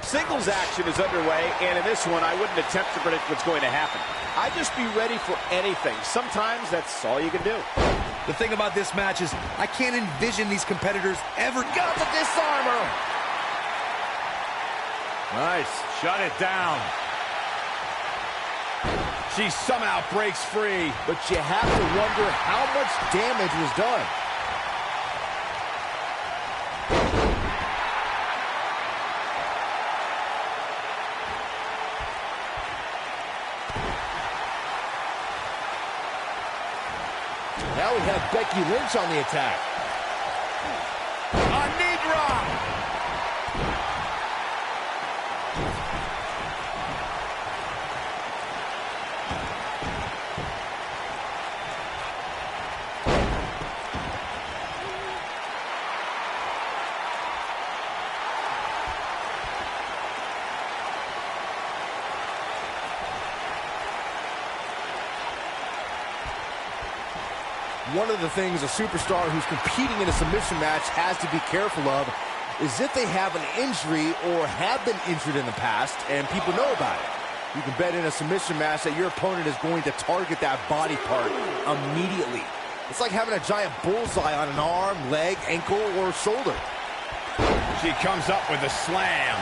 Singles action is underway, and in this one, I wouldn't attempt to predict what's going to happen. I'd just be ready for anything. Sometimes that's all you can do. The thing about this match is I can't envision these competitors ever... Got the disarmer! Nice. Shut it down. She somehow breaks free. But you have to wonder how much damage was done. Now we have Becky Lynch on the attack. A knee drop. One of the things a superstar who's competing in a submission match has to be careful of is if they have an injury or have been injured in the past and people know about it. You can bet in a submission match that your opponent is going to target that body part immediately. It's like having a giant bullseye on an arm, leg, ankle, or shoulder. She comes up with a slam.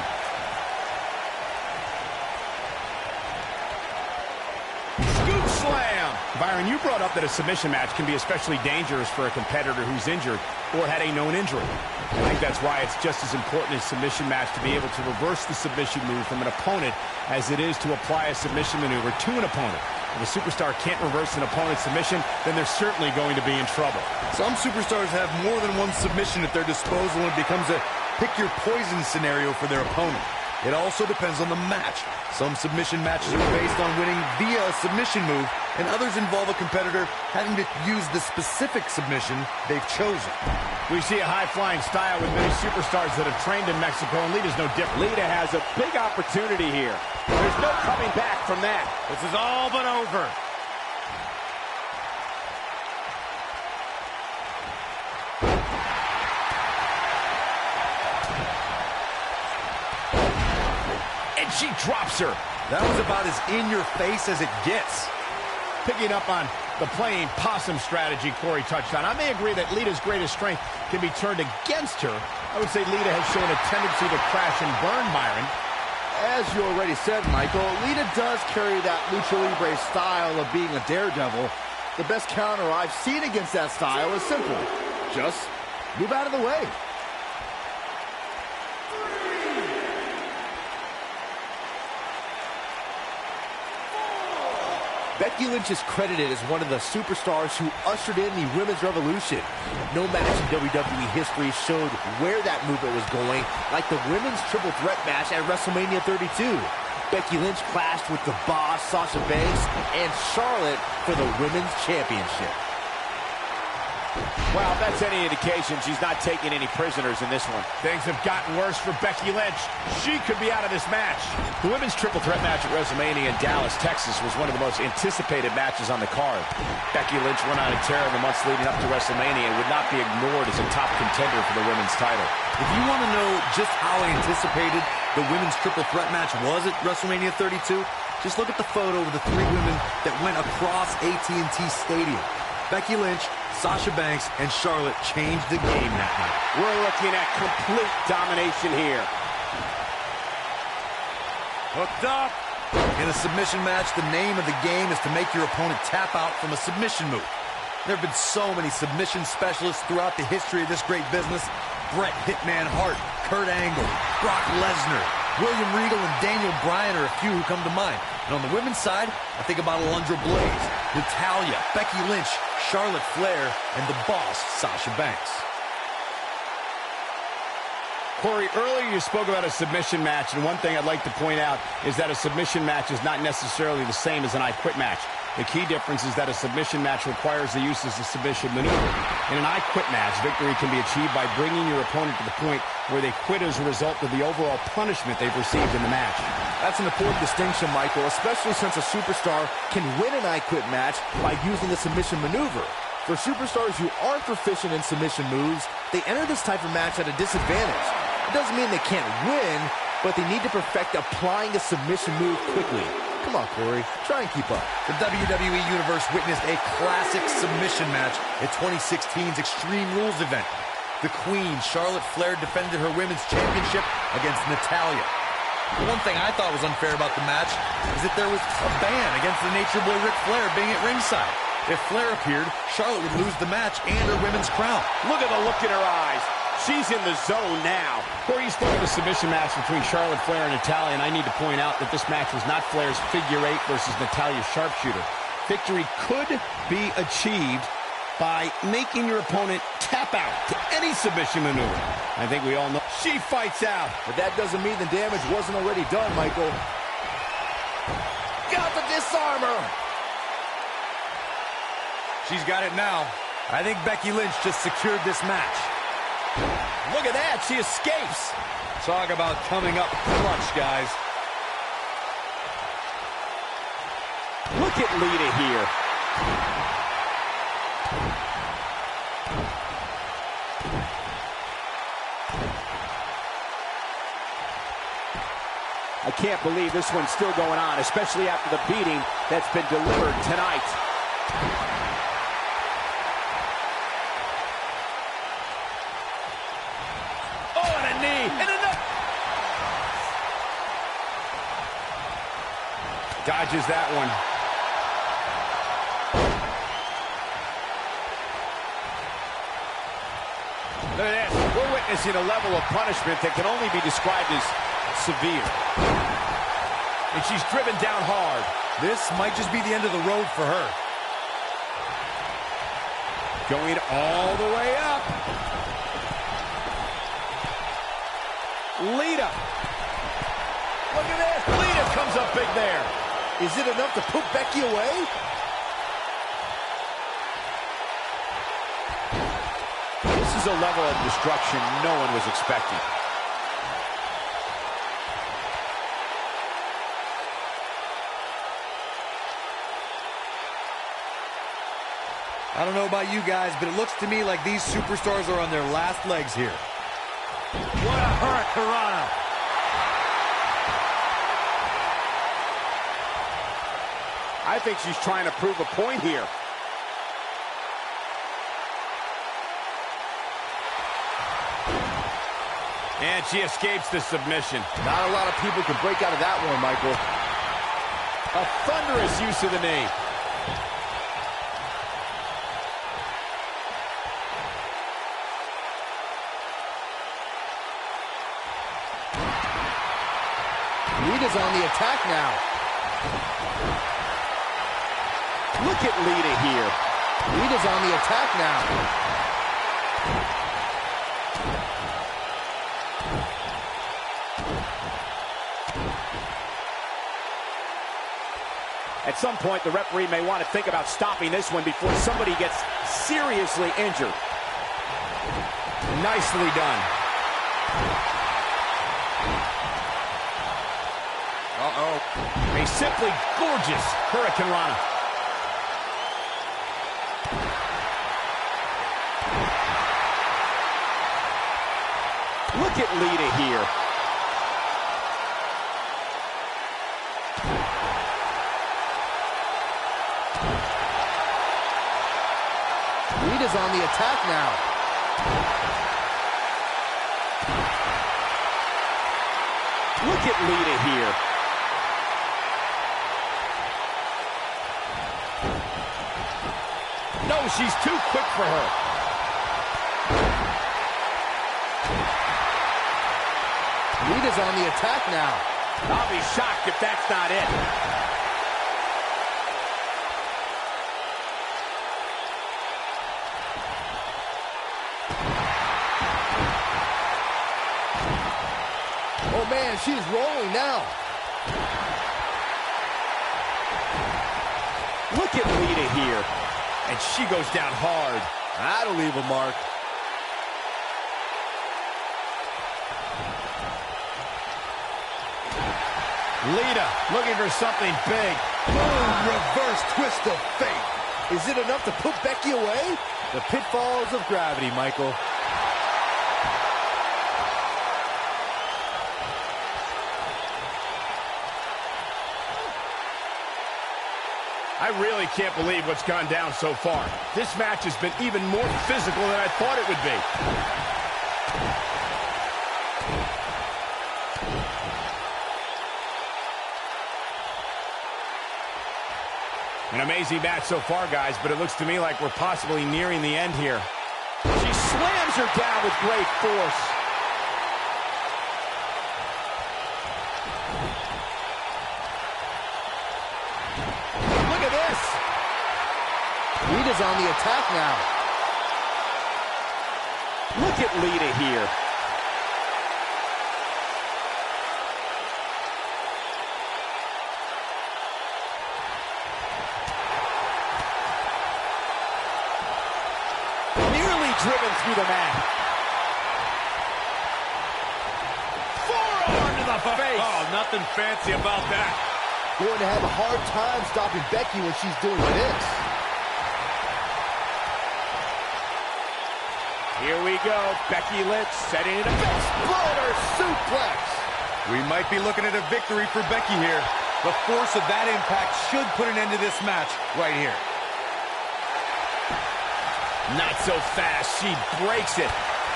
Scoop slam. Byron, you brought up that a submission match can be especially dangerous for a competitor who's injured or had a known injury. I think that's why it's just as important in a submission match to be able to reverse the submission move from an opponent as it is to apply a submission maneuver to an opponent. If a superstar can't reverse an opponent's submission, then they're certainly going to be in trouble. Some superstars have more than one submission at their disposal, and it becomes a pick-your-poison scenario for their opponent. It also depends on the match. Some submission matches are based on winning via a submission move, and others involve a competitor having to use the specific submission they've chosen. We see a high-flying style with many superstars that have trained in Mexico, and Lita's no different. Lita has a big opportunity here. There's no coming back from that. This is all but over. And she drops her. That was about as in-your-face as it gets. Picking up on the playing possum strategy Corey touched on, I may agree that Lita's greatest strength can be turned against her. I would say Lita has shown a tendency to crash and burn, Byron. As you already said, Michael, Lita does carry that lucha libre style of being a daredevil. The best counter I've seen against that style is simple. Just move out of the way. Becky Lynch is credited as one of the superstars who ushered in the women's revolution. No match in WWE history showed where that movement was going, like the women's triple threat match at WrestleMania 32. Becky Lynch clashed with the Boss, Sasha Banks, and Charlotte for the women's championship. Well, if that's any indication, she's not taking any prisoners in this one. Things have gotten worse for Becky Lynch. She could be out of this match. The women's triple threat match at WrestleMania in Dallas, Texas was one of the most anticipated matches on the card. Becky Lynch went on a tear in the months leading up to WrestleMania and would not be ignored as a top contender for the women's title. If you want to know just how anticipated the women's triple threat match was at WrestleMania 32, just look at the photo of the three women that went across AT&T Stadium. Becky Lynch, Sasha Banks, and Charlotte changed the game that night. We're looking at complete domination here. Hooked up. In a submission match, the name of the game is to make your opponent tap out from a submission move. There have been so many submission specialists throughout the history of this great business. Bret Hitman Hart, Kurt Angle, Brock Lesnar, William Regal, and Daniel Bryan are a few who come to mind. And on the women's side, I think about Alundra Blaze, Natalya, Becky Lynch, Charlotte Flair, and the Boss, Sasha Banks. Corey, earlier you spoke about a submission match, and one thing I'd like to point out is that a submission match is not necessarily the same as an I Quit match. The key difference is that a submission match requires the use of the submission maneuver. In an I Quit match, victory can be achieved by bringing your opponent to the point where they quit as a result of the overall punishment they've received in the match. That's an important distinction, Michael, especially since a superstar can win an I Quit match by using the submission maneuver. For superstars who aren't proficient in submission moves, they enter this type of match at a disadvantage. It doesn't mean they can't win, but they need to perfect applying a submission move quickly. Come on, Corey. Try and keep up. The WWE Universe witnessed a classic submission match at 2016's Extreme Rules event. The Queen, Charlotte Flair, defended her Women's Championship against Natalya. The one thing I thought was unfair about the match is that there was a ban against the Nature Boy Ric Flair being at ringside. If Flair appeared, Charlotte would lose the match and her women's crown. Look at the look in her eyes. She's in the zone now. Corey, you spoke of the submission match between Charlotte Flair and Natalya, and I need to point out that this match was not Flair's figure eight versus Natalya's sharpshooter. Victory could be achieved by making your opponent tap out to any submission maneuver. I think we all know she fights out. But that doesn't mean the damage wasn't already done, Michael. Got the disarmer. She's got it now. I think Becky Lynch just secured this match. Look at that, she escapes. Talk about coming up clutch, guys. Look at Lita here. I can't believe this one's still going on, especially after the beating that's been delivered tonight. Dodges that one. Look at this. We're witnessing a level of punishment that can only be described as severe. And she's driven down hard. This might just be the end of the road for her. Going all the way up. Lita. Look at this. Lita comes up big there. Is it enough to put Becky away? This is a level of destruction no one was expecting. I don't know about you guys, but it looks to me like these superstars are on their last legs here. What a hurricane. I think she's trying to prove a point here. And she escapes the submission. Not a lot of people can break out of that one, Michael. A thunderous use of the knee. Lita's on the attack now. Look at Lita here. Lita's on the attack now. At some point, the referee may want to think about stopping this one before somebody gets seriously injured. Nicely done. Uh-oh. A simply gorgeous Hurricane Rana. Look at Lita here. Lita's on the attack now. Look at Lita here. No, she's too quick for her. Lita's on the attack now. I'll be shocked if that's not it. Oh, man, she's rolling now. Look at Lita here. And she goes down hard. That'll leave a mark. Lita looking for something big. Boom, reverse twist of fate. Is it enough to put Becky away? The pitfalls of gravity, Michael. I really can't believe what's gone down so far. This match has been even more physical than I thought it would be. An amazing match so far, guys, but it looks to me like we're possibly nearing the end here. She slams her down with great force. Look at this. Lita's on the attack now. Look at Lita here. Driven through the mat. Forearm to the face. Oh, nothing fancy about that. Going to have a hard time stopping Becky when she's doing this. Here we go. Becky Lynch setting it up. Exploder suplex. We might be looking at a victory for Becky here. The force of that impact should put an end to this match right here. Not so fast. She breaks it.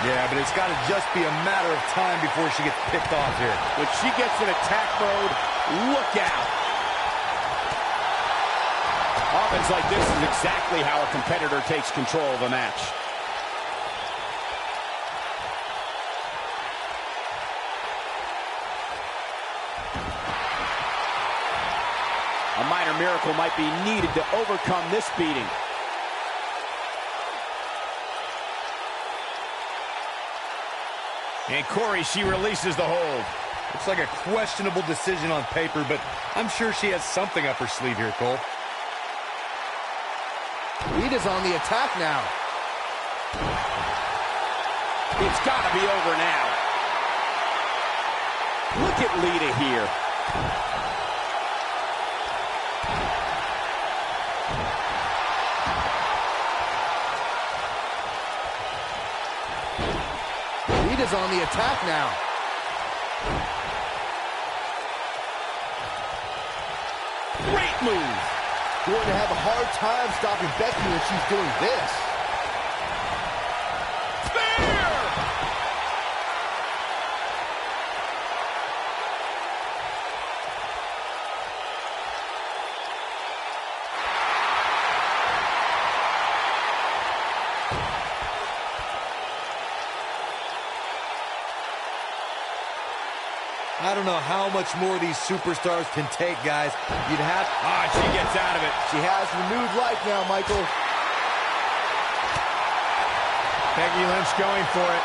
Yeah, but it's got to just be a matter of time before she gets picked off here. When she gets in attack mode, look out. Offense like this is exactly how a competitor takes control of a match. A minor miracle might be needed to overcome this beating. And Corey, she releases the hold. Looks like a questionable decision on paper, but I'm sure she has something up her sleeve here, Cole. Lita's on the attack now. It's got to be over now. Look at Lita here. Lita's on the attack now. Great move. Going to have a hard time stopping Becky when she's doing this. Spear! I don't know how much more these superstars can take, guys. You'd have... Ah, she gets out of it. She has renewed life now, Michael. Becky Lynch going for it.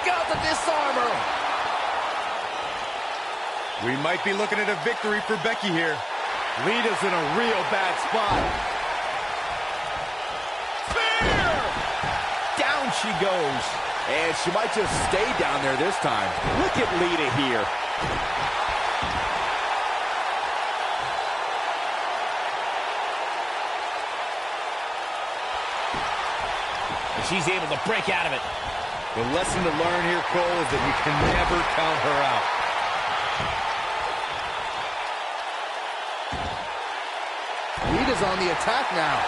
Got the disarmer. We might be looking at a victory for Becky here. Lita's in a real bad spot. Spear! Down she goes. And she might just stay down there this time. Look at Lita here. And she's able to break out of it. The lesson to learn here, Cole, is that you can never count her out. Lita's on the attack now.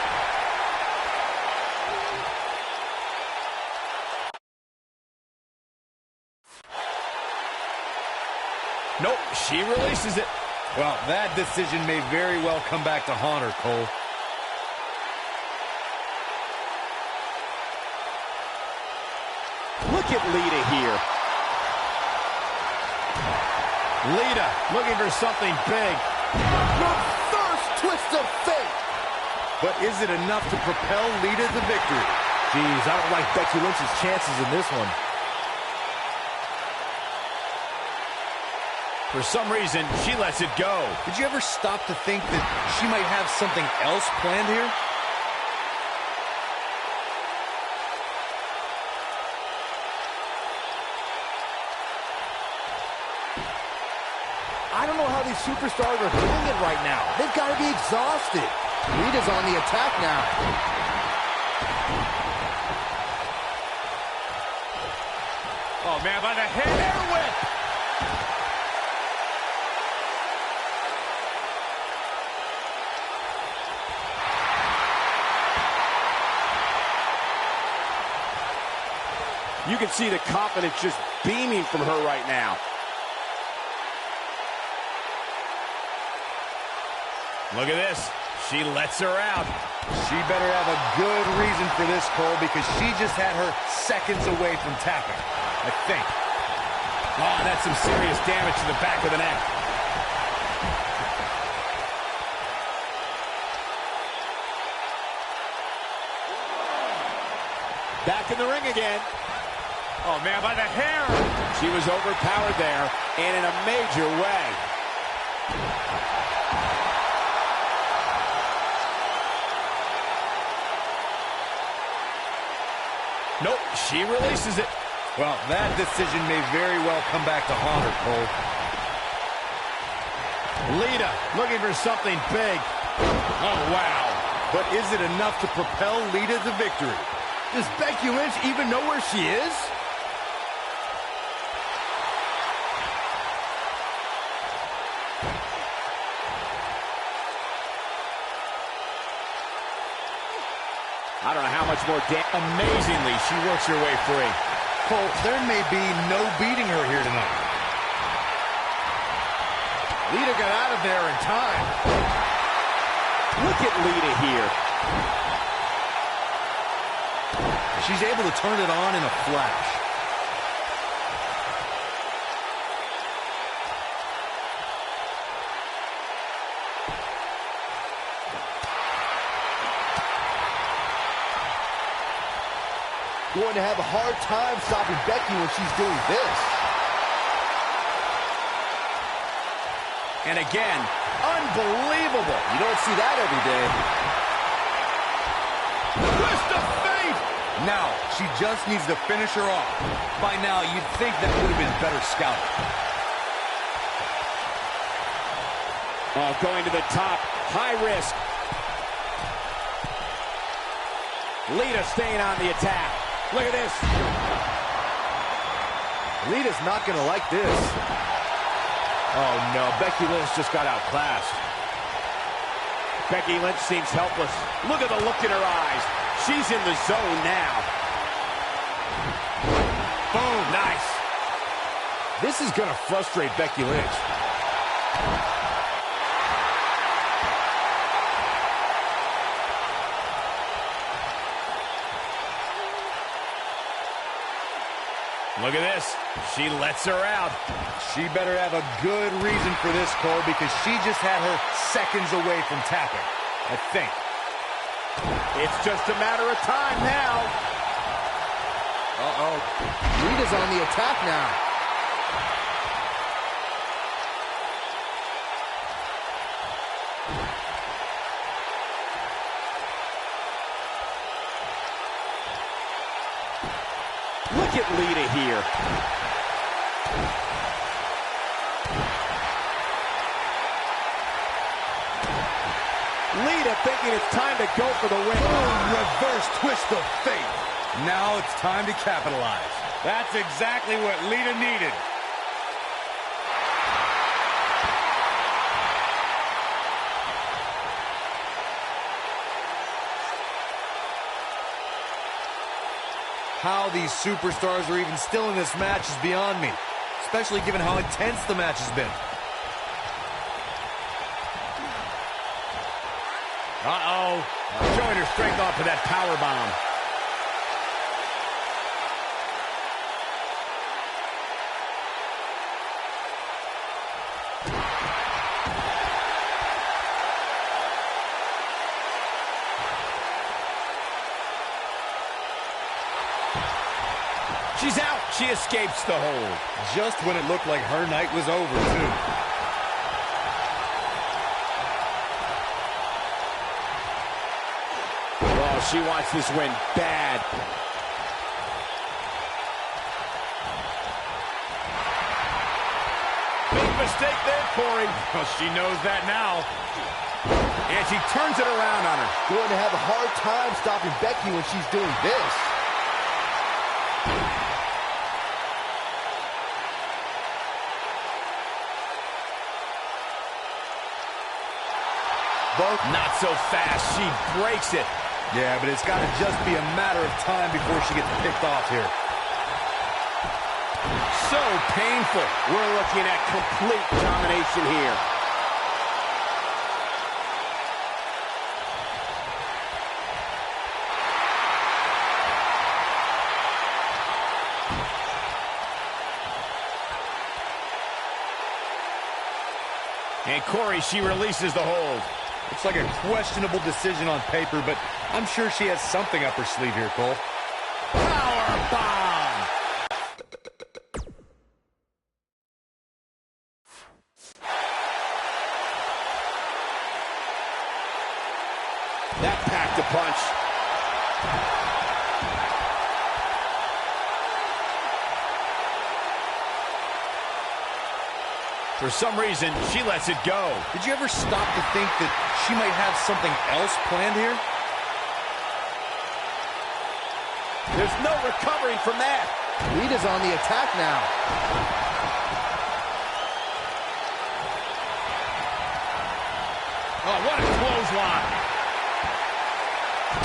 Nope, she releases it. Well, that decision may very well come back to haunt her, Cole. Look at Lita here. Lita looking for something big. Reverse twist of fate. But is it enough to propel Lita to victory? Jeez, I don't like Becky Lynch's chances in this one. For some reason, she lets it go. Did you ever stop to think that she might have something else planned here? I don't know how these superstars are doing it right now. They've got to be exhausted. Lita's on the attack now. Oh, man, by the hair whip. You can see the confidence just beaming from her right now. Look at this. She lets her out. She better have a good reason for this, Cole, because she just had her seconds away from tapping, I think. Oh, that's some serious damage to the back of the neck. Back in the ring again. Oh, man, by the hair. She was overpowered there, and in a major way. Nope, she releases it. Well, that decision may very well come back to haunt her, Cole. Lita looking for something big. Oh, wow. But is it enough to propel Lita to victory? Does Becky Lynch even know where she is? I don't know how much more damage. Amazingly, she works her way free. Cole, there may be no beating her here tonight. Lita got out of there in time. Look at Lita here. She's able to turn it on in a flash. Going to have a hard time stopping Becky when she's doing this. And again, unbelievable. You don't see that every day. Twist of fate. Now, she just needs to finish her off. By now, you'd think that would have been better scouted. Oh, going to the top. High risk. Lita staying on the attack. Look at this. Lita's not going to like this. Oh, no. Becky Lynch just got outclassed. Becky Lynch seems helpless. Look at the look in her eyes. She's in the zone now. Boom. Nice. This is going to frustrate Becky Lynch. Look at this. She lets her out. She better have a good reason for this, Cole, because she just had her seconds away from tapping, I think. It's just a matter of time now. Uh-oh. Lita's on the attack now. Look at Lita here. Lita thinking it's time to go for the win. Reverse twist of fate. Now it's time to capitalize. That's exactly what Lita needed. How these superstars are even still in this match is beyond me, especially given how intense the match has been. Uh-oh. Showing her strength off to that power bomb. She's out. She escapes the hold. Just when it looked like her night was over, too. Oh, she wants this win bad. Big mistake there, Corey. Well, she knows that now. And she turns it around on her. Going to have a hard time stopping Becky when she's doing this. Not so fast. She breaks it. Yeah, but it's got to just be a matter of time before she gets picked off here. So painful. We're looking at complete domination here. And Corey, she releases the hold. Looks like a questionable decision on paper, but I'm sure she has something up her sleeve here, Cole. Power bomb. That packed a punch. For some reason, she lets it go. Did you ever stop to think that she might have something else planned here? There's no recovering from that. Lita's on the attack now. Oh, what a clothesline.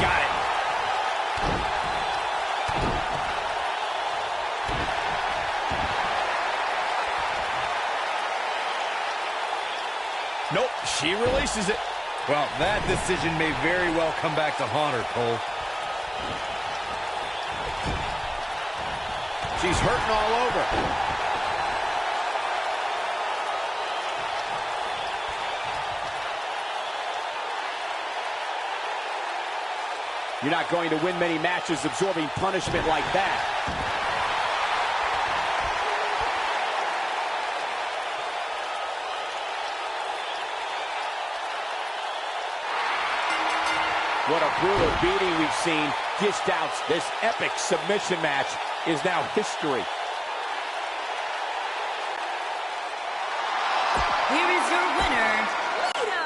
Got it. Nope, she releases it. Well, that decision may very well come back to haunt her, Cole. She's hurting all over. You're not going to win many matches absorbing punishment like that. What a brutal beating we've seen dished out. This epic submission match is now history. Here is your winner, Lita.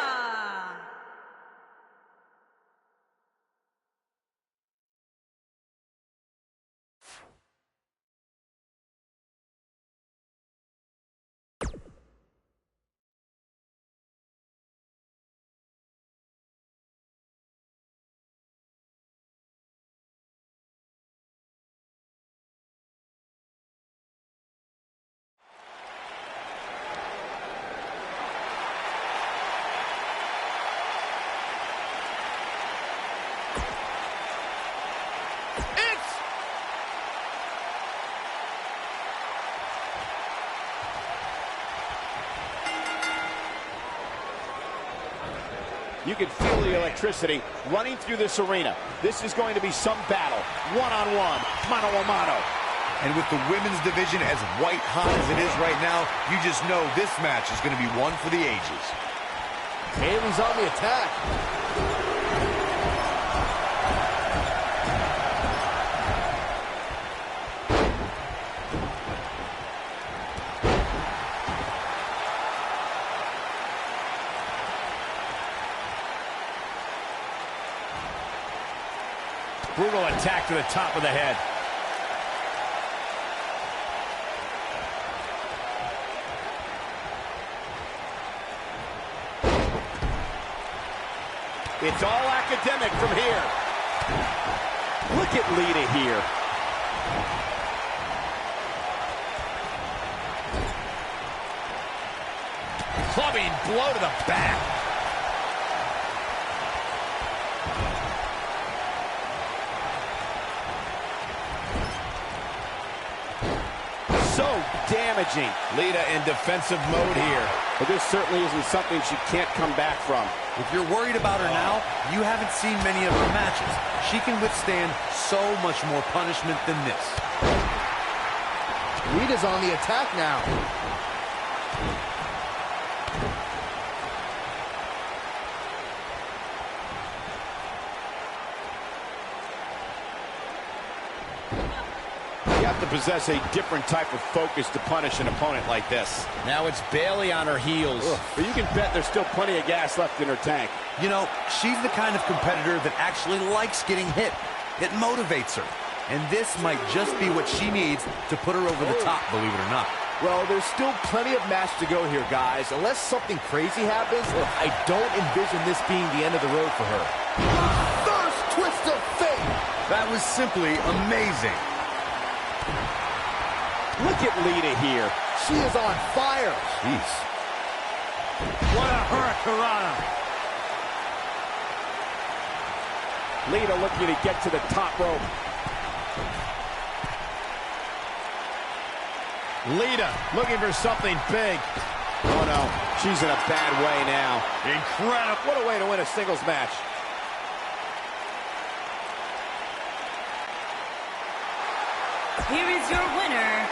You can feel the electricity running through this arena. This is going to be some battle. One-on-one, mano-a-mano. And with the women's division as white hot as it is right now, you just know this match is going to be one for the ages. Bayley's on the attack. Brutal attack to the top of the head. It's all academic from here. Look at Lita here. Clubbing blow to the back. So damaging. Lita in defensive mode here. But this certainly isn't something she can't come back from. If you're worried about her now, you haven't seen many of her matches. She can withstand so much more punishment than this. Lita's on the attack now. You have to possess a different type of focus to punish an opponent like this. Now it's Bayley on her heels. But you can bet there's still plenty of gas left in her tank. You know, she's the kind of competitor that actually likes getting hit. It motivates her. And this might just be what she needs to put her over the top, believe it or not. Well, there's still plenty of match to go here, guys. Unless something crazy happens, I don't envision this being the end of the road for her. First twist of fate! That was simply amazing. Look at Lita here. She is on fire. Jeez. What a hurricanrana. Lita looking to get to the top rope. Lita looking for something big. Oh no, she's in a bad way now. Incredible. What a way to win a singles match. Here is your winner,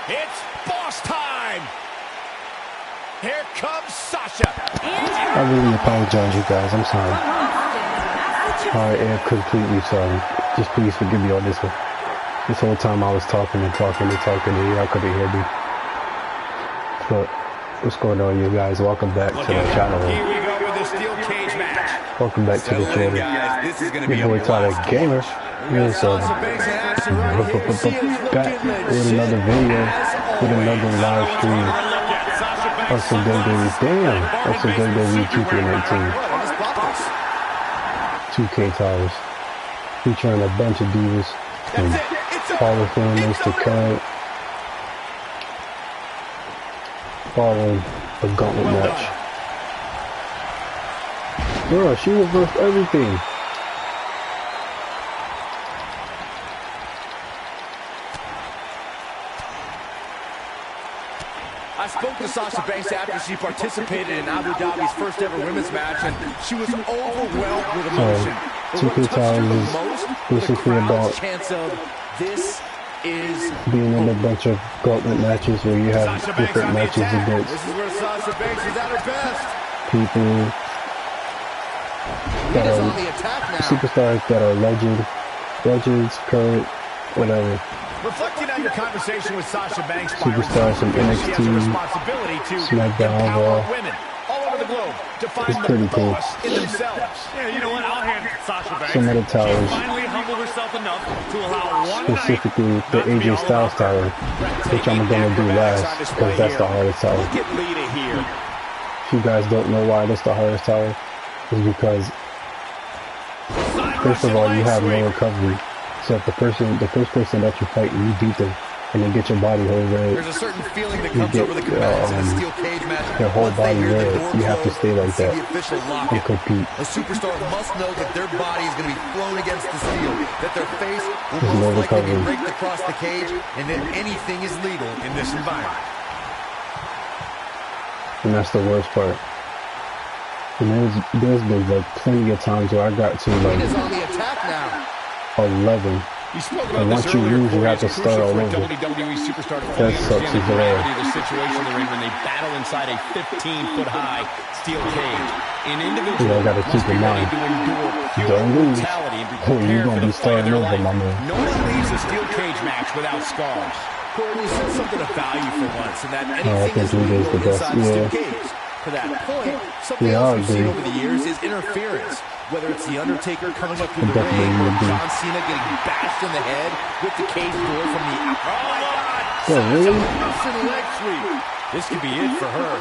It's boss time. Here comes Sasha. I really apologize, you guys. I'm sorry. I am completely sorry. Just please forgive me on this one. This whole time I was talking and y'all couldn't hear me. But what's going on, you guys? Welcome back to the channel. Here we go with the steel cage match. Welcome back to the channel. This is going to be Your boy Tyler Gamer. Here's back with another video, with another live stream of some WWE. Damn, that's some WWE 2K19. 2K titles, featuring a bunch of divas from Hall of Famers to current, following a gauntlet match. Bro, she reversed everything. I spoke to Sasha Banks after she participated in Abu Dhabi's first ever women's match, and she was overwhelmed with emotion. But what touched her the most was the crowd's chance of this is being in a bunch of gauntlet matches where you have different matches against this is where Sasha Banks is at her best. people that Lita's are on the attack now. superstars that are legends, current, whatever. Reflecting on your conversation with Sasha Banks, Superstars from NXT, she has a responsibility to SmackDown, empower Raw. women all over the globe to find It's the pretty cool. boss in themselves. Yeah, you know what? I'll hand it to Sasha Banks. Some of the towers, She finally humbled herself enough to allow one night. specifically the AJ Styles tower, which I'm gonna do last because that's the hardest tower. Look at Lita here. If you guys don't know why that's the hardest tower, is because first of all you have no recovery. So if the first person that you fight, you beat them, and they get your body whole red, There's a certain feeling that you comes get over the combatants in a steel cage match. their whole Once they body hear the red. door You have to close stay like see that the official lock and it. compete. A superstar must know that their body is going to be thrown against the steel, that their face will There's no most likely be recovery. raked across the cage, and that anything is legal in this environment. And that's the worst part. And there's been like plenty of times where I got to like Lita's on the attack now. 11. You spoke And about once this you earlier, lose, you Corey. have to It's start crucial all for a over. WWE superstar to That fully sucks understand the either way. gravity of the situation they're in when they battle inside a 15-foot-high steel cage. An individual Yeah, I gotta must keep be in ready mind, to endure pure don't lose, brutality and be or you're prepared gonna for be the fight of starting their over, life. my man. No one leaves a steel cage match without scars. Corey, you said something of value for once, and that I anything think is Lita is legal the best. inside the steel Yeah. cage. To that point, something Yeah, I else we've seen agree. over the years is interference. Whether it's The Undertaker coming up through I the definitely ring, or agree. John Cena getting bashed in the head with the cage door from the outside. Oh, really? Russian leg sweep. This could be it for her.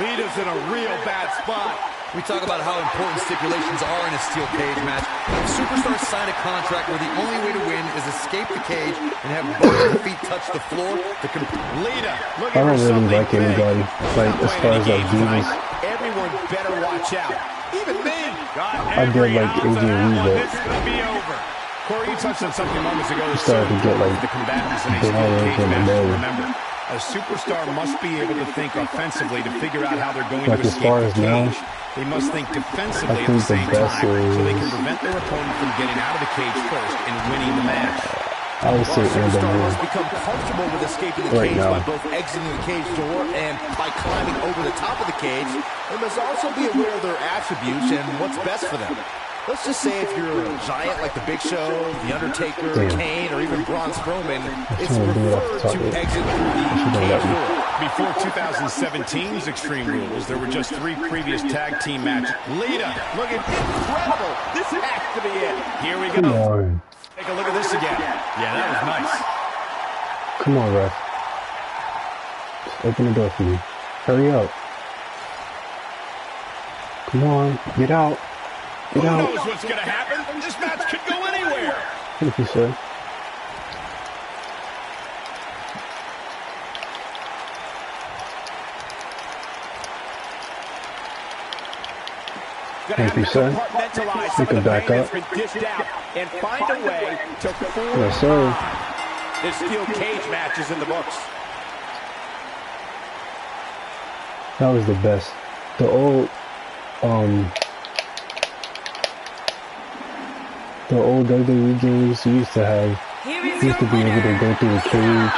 Lita's in a real bad spot. We talk about how important stipulations are in a steel cage match. If superstars sign a contract where the only way to win is escape the cage and have both their feet touch the floor, Lita, I looking don't for really something like big. anybody, like as far as like divas. Everyone better watch out. Even me. I did like AJ Lee, but This could be over. Corey, you touched on something moments ago that started to get like the combatants in a big steel all cage over the match. nose. Remember, a superstar must be able to think offensively to figure out how they're going Like to as escape far the as now, cage. They must think defensively I at think the the same best time so they can is- prevent their opponent from getting out of the cage first and winning the match. I would say end of Superstars one. become comfortable with escaping the Right cage now. by both exiting the cage door and by climbing over the top of the cage. They must also be aware of their attributes and what's best for them. Let's just say if you're a giant like The Big Show, The Undertaker, Damn. Kane, or even Braun Strowman, it's trying to do it off the preferred top to of it. exit through the should've cage let me. door. Before 2017's Extreme Rules, there were just 3 previous tag team matches. Lita, Looking incredible. This has to be it. here we Come go. on. Take a look at this again. Yeah, that was nice. Come on, ref. Just open the door for me. Hurry up. Come on. Get out. Who Get out. knows what's going to happen? This match could go anywhere. Thank you, sir. Thank you, sir. You can back up. And find a way to form Yes, sir. this steel cage match is in the books. That was the best. The old WWE games used to have, Here is used to your be able to winner. go through the cage,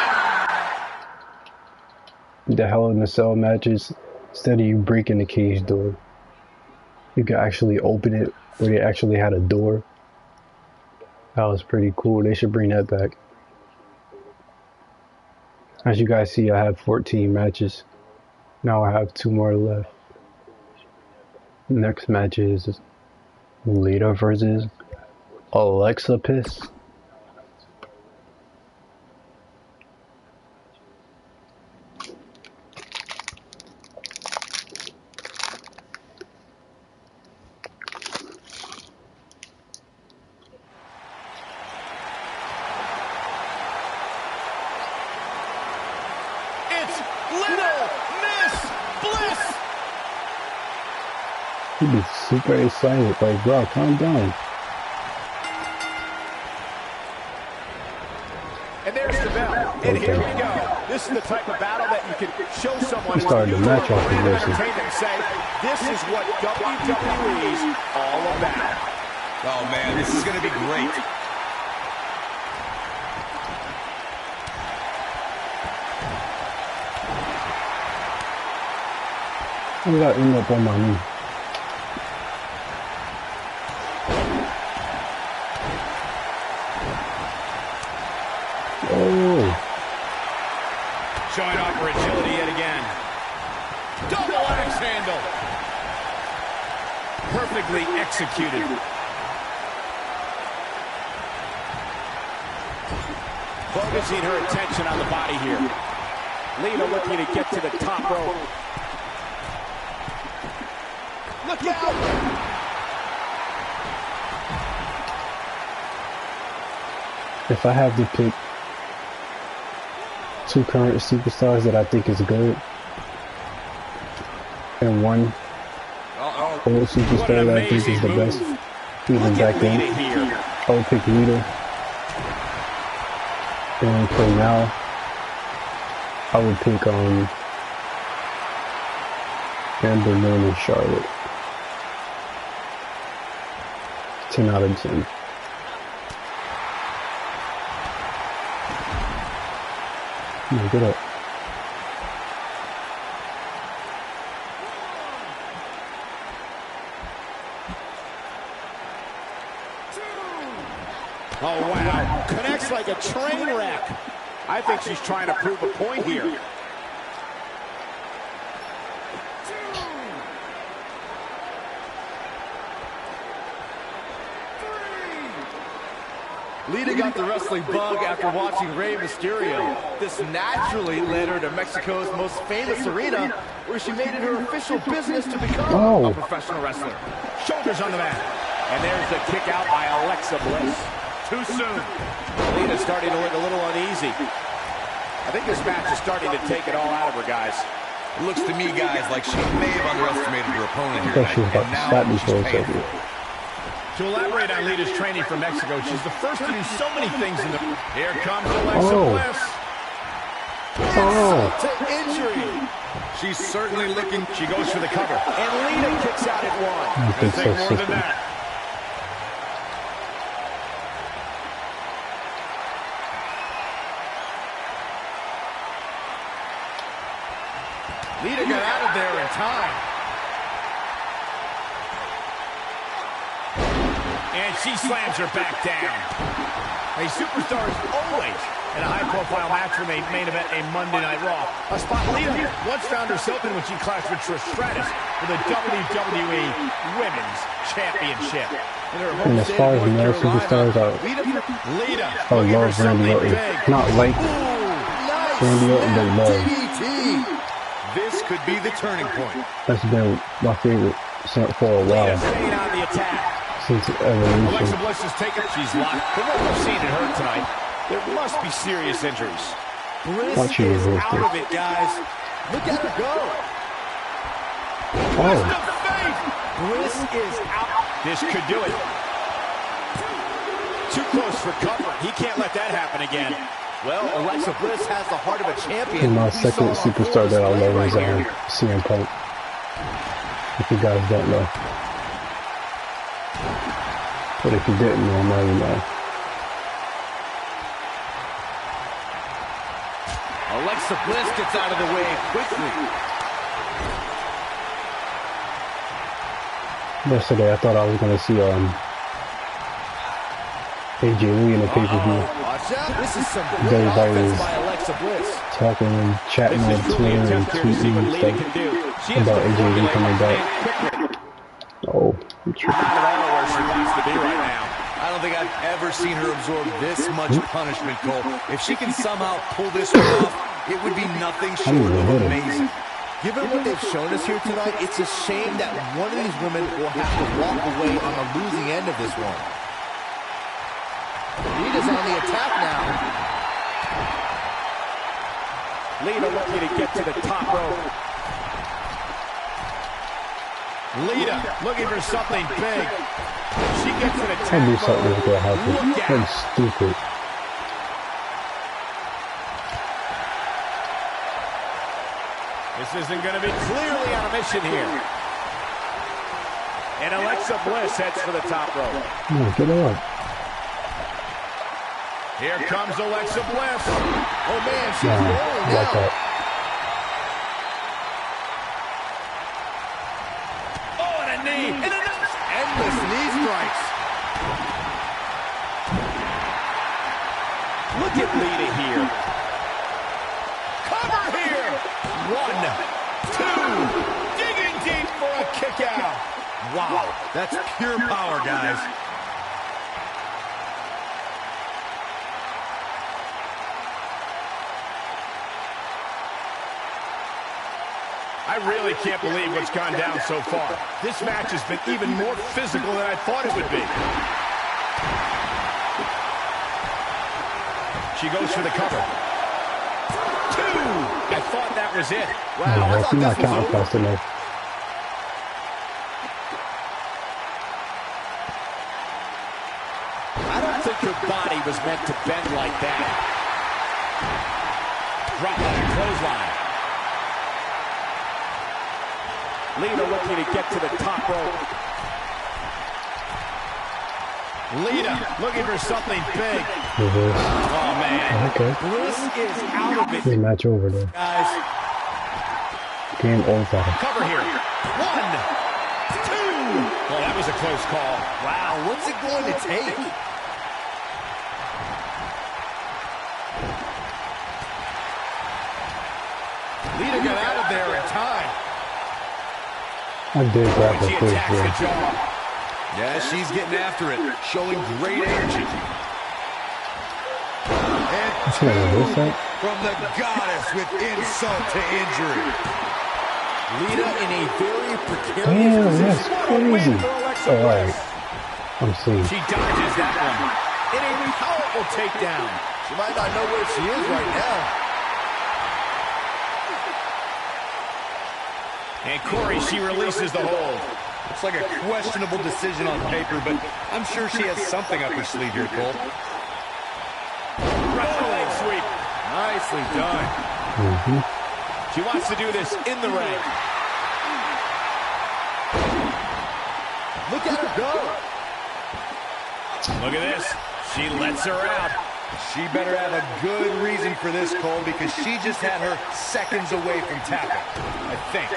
the Hell in a Cell matches, instead of you breaking the cage door. You could actually open it where they actually had a door. That was pretty cool. They should bring that back. As you guys see, I have 14 matches. Now I have 2 more left. Next match is Lita versus Alexa Piss. It's Little Miss Bliss. He'd be super excited. Like, bro, calm down. And there's the bell. And here we go. This is the type of battle that you can show someone. We started the match off with this. And say, this is what WWE's all about. Oh, man, this is going to be great. How did I end up on my knee? Oh, Showing off her agility yet again. Double axe handle. Perfectly executed. Focusing her attention on the body here. Lita looking to get to the top rope. Look out! if I have to pick 2 current superstars that I think is good, and one old superstar that I think is the best, even back then, I would pick Lita. And for now, I would pick Amber Moon and Charlotte. 10 out of 10. Come on, get up. Oh, wow. Connects like a train wreck. I think she's trying to prove a point here. Lita got the wrestling bug after watching Rey Mysterio. This naturally led her to Mexico's most famous arena, where she made it her official business to become a professional wrestler. Shoulders on the mat. And there's the kick out by Alexa Bliss. Too soon. Lita's starting to look a little uneasy. I think this match is starting to take it all out of her, guys. It looks to me, guys, like she may have underestimated her opponent I here thought she was tonight, about and to slap me now for a she's paying second. for it. To elaborate on Lita's training from Mexico, she's the first to do so many things in the... Here comes Alexa Bliss. Oh, To injury. She's certainly looking... She goes for the cover. And Lita kicks out at one. I think Think so, more than sister. that. Lita got out of there in time. And she slams her back down. A superstar is always in a high-profile match when they main event a Monday Night Raw. A spot Lita once found herself in when she clashed with Trish Stratus for the WWE Women's Championship. And as far as male superstars, I love Randy Orton. Not like Randy Orton, but love. This could be the turning point. That's been my favorite for a while. Since Evolution. Alexa Bliss is taking. She's locked. From what we've seen and heard tonight, there must be serious injuries. Bliss is out of it, guys. Look at her go. Oh. Bliss is out. This could do it. Too close for cover. He can't let that happen again. Well, Alexa Bliss has the heart of a champion. And my second superstar that I love is CM Punk. If you guys don't know. But if you didn't know, now you know. Alexa Bliss gets out of the way quickly. Yesterday, I thought I was going to see AJ Lee in the pay-per-view. This is some great offense by Alexa Bliss. Talking and chatting on Twitter and tweeting and stuff about AJ Lee coming back. Oh, I'm tripping. Not at all where she wants to be right now. I don't think I've ever seen her absorb this much punishment, Cole. If she can somehow pull this one off, it would be nothing short of amazing. Given what they've shown us here tonight, it's a shame that one of these women will have to walk away on the losing end of this one. Lita's on the attack now. Lita looking to get to the top rope. Lita looking for something big. She gets to the top rope. I knew something was going to happen. That's stupid. This isn't going to be clearly on a mission here. And Alexa Bliss heads for the top rope. Get her up. Here comes Alexa Bliss. Oh, man, she's rolling now. Like that. Oh, and a knee. And another. Endless knee strikes. Look at Lita here. Cover here. 1, 2. Digging deep for a kick out. Wow, that's pure power, guys. I really can't believe what's gone down so far. This match has been even more physical than I thought it would be. She goes for the cover. 2! I thought that was it. Wow, I thought this was over. Fast enough. I don't think her body was meant to bend like that. Drop on a clothesline. Lita looking to get to the top rope. Lita looking for something big. Oh, man. Okay. Bliss is out of it. Good match over there. Guys. Game over. Cover here. 1, 2. Oh, that was a close call. Wow, what's it going to take? Lita got out of there in time. I did grab the first one. Yeah, she's getting after it, showing great energy. And from the goddess with insult to injury. Lita in a very precarious position. That's crazy. All right. I'm seeing. She dodges that one. In a powerful takedown. She might not know where she is right now. And Corey, she releases the hold. It's like a questionable decision on paper, but I'm sure she has something up her sleeve here, Cole. Right leg sweep. Nicely done. She wants to do this in the ring. Look at her go. Look at this. She lets her out. She better have a good reason for this, Cole, because she just had her seconds away from tapping, I think.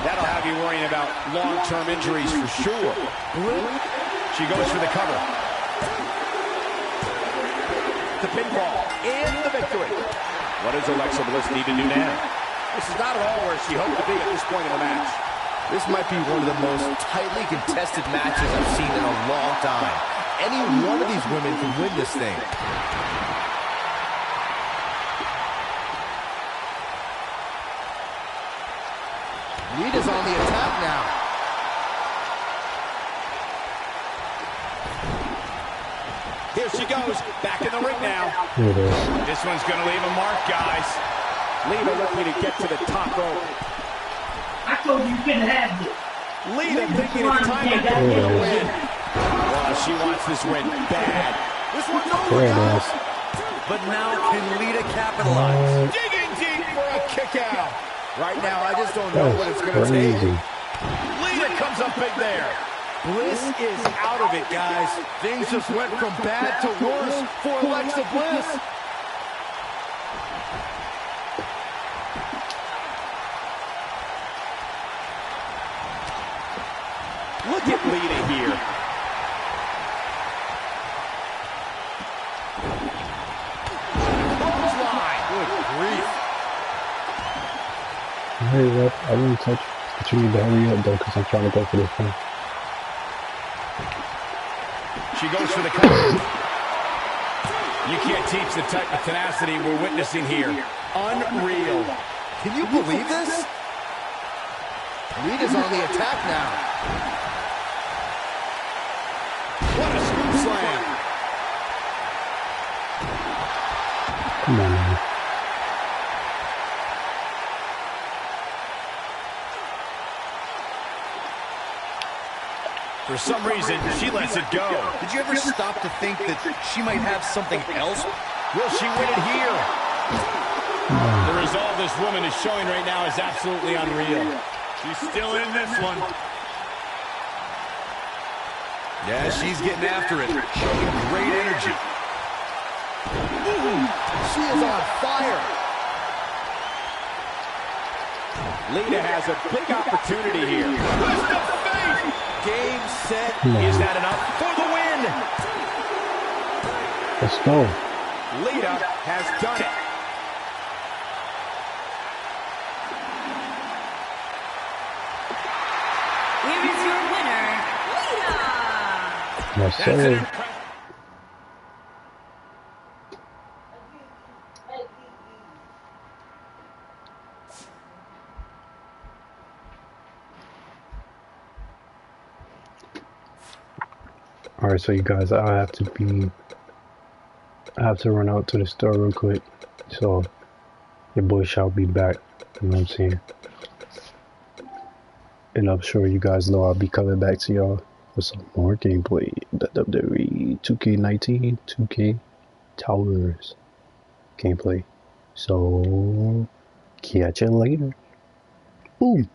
That'll have you worrying about long-term injuries for sure. She goes for the cover. The pinfall and the victory. What does Alexa Bliss need to do now? This is not at all where she hoped to be at this point in the match. This might be one of the most tightly contested matches I've seen in a long time. Any one of these women can win this thing. Lita's on the attack now. Here she goes, back in the ring now. Here it is. This one's going to leave a mark, guys. Lita looking to get to the top rope. I told you couldn't have this. Lita thinking it's time to get a win. Oh, she wants this win bad. This one's over, guys. But now can Lita capitalize? Digging deep for a kick out. Right now, I just don't know what it's going to take. Lita comes up big there. Bliss is out of it, guys. Things just went from bad to worse for Alexa Bliss. Look at Lita here. Clothesline. Good grief. Hey, ref, I didn't touch. But you need to hurry up, though, because I'm trying to go for this one. She goes for the cover. You can't teach the type of tenacity we're witnessing here. Unreal. Can you believe this? Lita's on the attack now. What a scoop slam. Come on, man. For some reason, she lets it go. Did you ever stop to think that she might have something else? Will she win it here? The resolve this woman is showing right now is absolutely unreal. She's still in this one. Yeah, she's getting after it. Showing great energy. She is on fire. Lita has a big opportunity here. Twist of fate. Game, set. Is that enough for the win? Let's go. Lita has done it. Here is your winner, Lita. Yes, sir. Alright, so you guys, I have to run out to the store real quick. So your boy shall be back. You know what I'm saying? And I'm sure you guys know I'll be coming back to y'all with some more gameplay. The Wwe 2K19, 2K Towers gameplay. So catch you later. Boom.